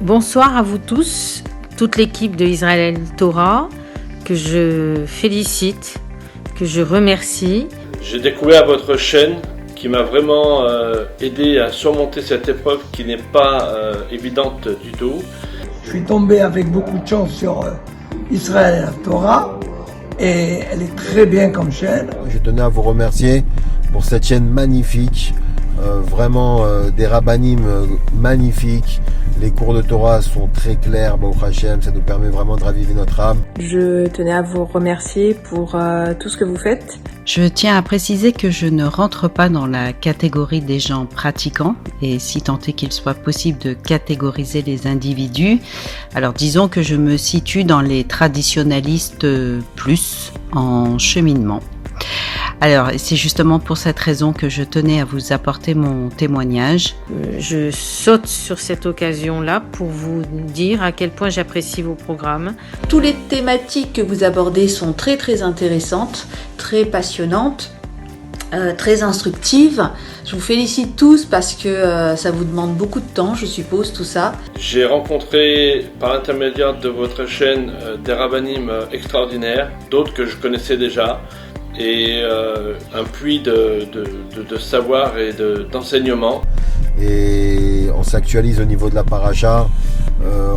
Bonsoir à vous tous, toute l'équipe de Israël Torah, que je félicite, que je remercie. J'ai découvert votre chaîne qui m'a vraiment aidé à surmonter cette épreuve qui n'est pas évidente du tout. Je suis tombé avec beaucoup de chance sur Israël Torah et elle est très bien comme chaîne. Je tenais à vous remercier pour cette chaîne magnifique, vraiment des rabbanim magnifiques. Les cours de Torah sont très clairs, Baruch Hashem, ça nous permet vraiment de raviver notre âme. Je tenais à vous remercier pour tout ce que vous faites. Je tiens à préciser que je ne rentre pas dans la catégorie des gens pratiquants, et si tant est qu'il soit possible de catégoriser les individus, alors disons que je me situe dans les traditionalistes plus en cheminement. Alors, c'est justement pour cette raison que je tenais à vous apporter mon témoignage. Je saute sur cette occasion-là pour vous dire à quel point j'apprécie vos programmes. Toutes les thématiques que vous abordez sont très très intéressantes, très passionnantes, très instructives. Je vous félicite tous parce que ça vous demande beaucoup de temps, je suppose, tout ça. J'ai rencontré par l'intermédiaire de votre chaîne des rabbanim extraordinaires, d'autres que je connaissais déjà, et un puits de savoir et d'enseignement. Et on s'actualise au niveau de la paracha,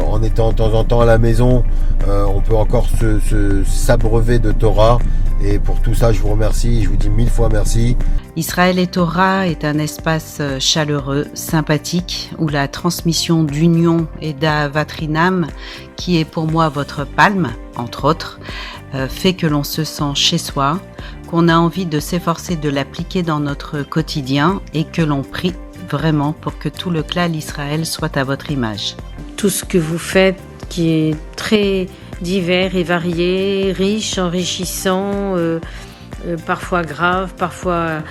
en étant de temps en temps à la maison, on peut encore s'abreuver de Torah, et pour tout ça je vous remercie, je vous dis 1000 fois merci. Israël et Torah est un espace chaleureux, sympathique, où la transmission d'union et d'avatrinam, qui est pour moi votre palme, entre autres, fait que l'on se sent chez soi, qu'on a envie de s'efforcer de l'appliquer dans notre quotidien et que l'on prie vraiment pour que tout le klal Israël soit à votre image. Tout ce que vous faites qui est très divers et varié, riche, enrichissant, parfois grave, parfois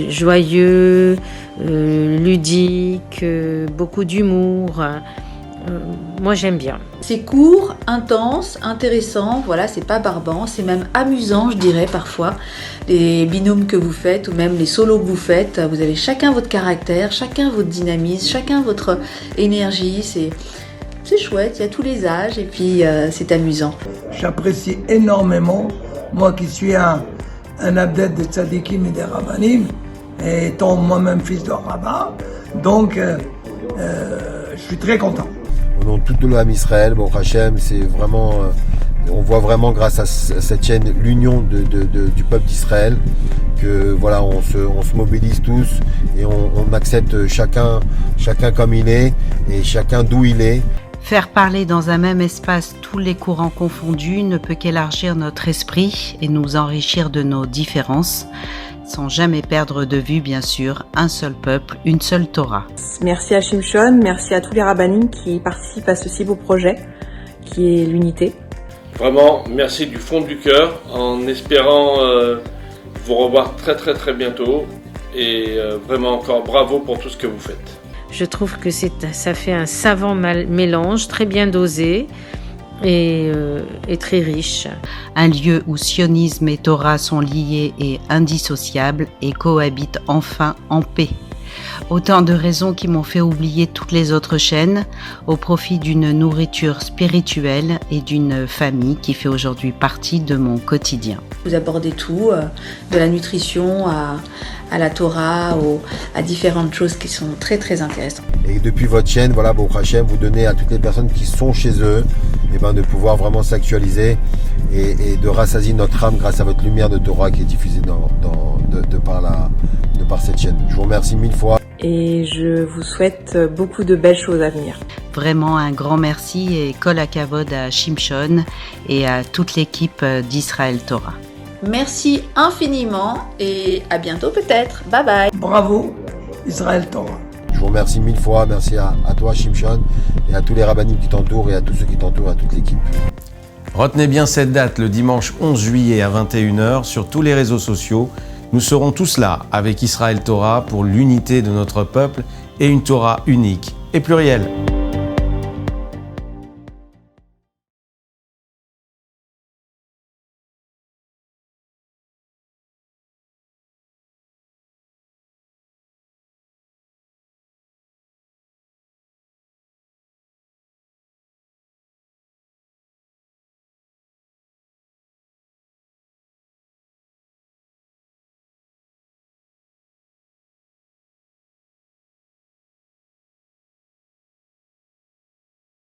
joyeux, ludique, beaucoup d'humour. Moi j'aime bien. C'est court, intense, intéressant, voilà, c'est pas barbant, c'est même amusant, je dirais parfois. Les binômes que vous faites ou même les solos que vous faites, vous avez chacun votre caractère, chacun votre dynamisme, chacun votre énergie, c'est chouette, il y a tous les âges et puis c'est amusant. J'apprécie énormément, moi qui suis un adepte des tzadikim et des rabbanim, et étant moi-même fils de rabbin, donc je suis très content. Au nom de tout l'âme Israël, Baruch Hashem, c'est vraiment, on voit vraiment grâce à cette chaîne l'union du peuple d'Israël, que voilà, on se mobilise tous et on accepte chacun comme il est et chacun d'où il est. Faire parler dans un même espace tous les courants confondus ne peut qu'élargir notre esprit et nous enrichir de nos différences, sans jamais perdre de vue, bien sûr, un seul peuple, une seule Torah. Merci à Shimshon, merci à tous les rabbanim qui participent à ce si beau projet, qui est l'unité. Vraiment, merci du fond du cœur, en espérant vous revoir très très très bientôt, et vraiment encore bravo pour tout ce que vous faites. Je trouve que ça fait un savant mélange, très bien dosé et très riche. Un lieu où sionisme et Torah sont liés et indissociables et cohabitent enfin en paix. Autant de raisons qui m'ont fait oublier toutes les autres chaînes au profit d'une nourriture spirituelle et d'une famille qui fait aujourd'hui partie de mon quotidien. Vous abordez tout, de la nutrition à la Torah, à différentes choses qui sont très très intéressantes. Et depuis votre chaîne, voilà, Baruch Hashem, vous donnez à toutes les personnes qui sont chez eux, de pouvoir vraiment s'actualiser et de rassasier notre âme grâce à votre lumière de Torah qui est diffusée de par cette chaîne. Je vous remercie 1000 fois. Et je vous souhaite beaucoup de belles choses à venir. Vraiment un grand merci et kol hakavod à Shimshon et à toute l'équipe d'Israël Torah. Merci infiniment et à bientôt peut-être. Bye bye. Bravo Israël Torah. Je vous remercie 1000 fois, merci à toi Shimshon et à tous les rabbanim qui t'entourent et à tous ceux qui t'entourent, à toute l'équipe. Retenez bien cette date, le dimanche 11 juillet à 21h sur tous les réseaux sociaux. Nous serons tous là avec Israël Torah pour l'unité de notre peuple et une Torah unique et plurielle.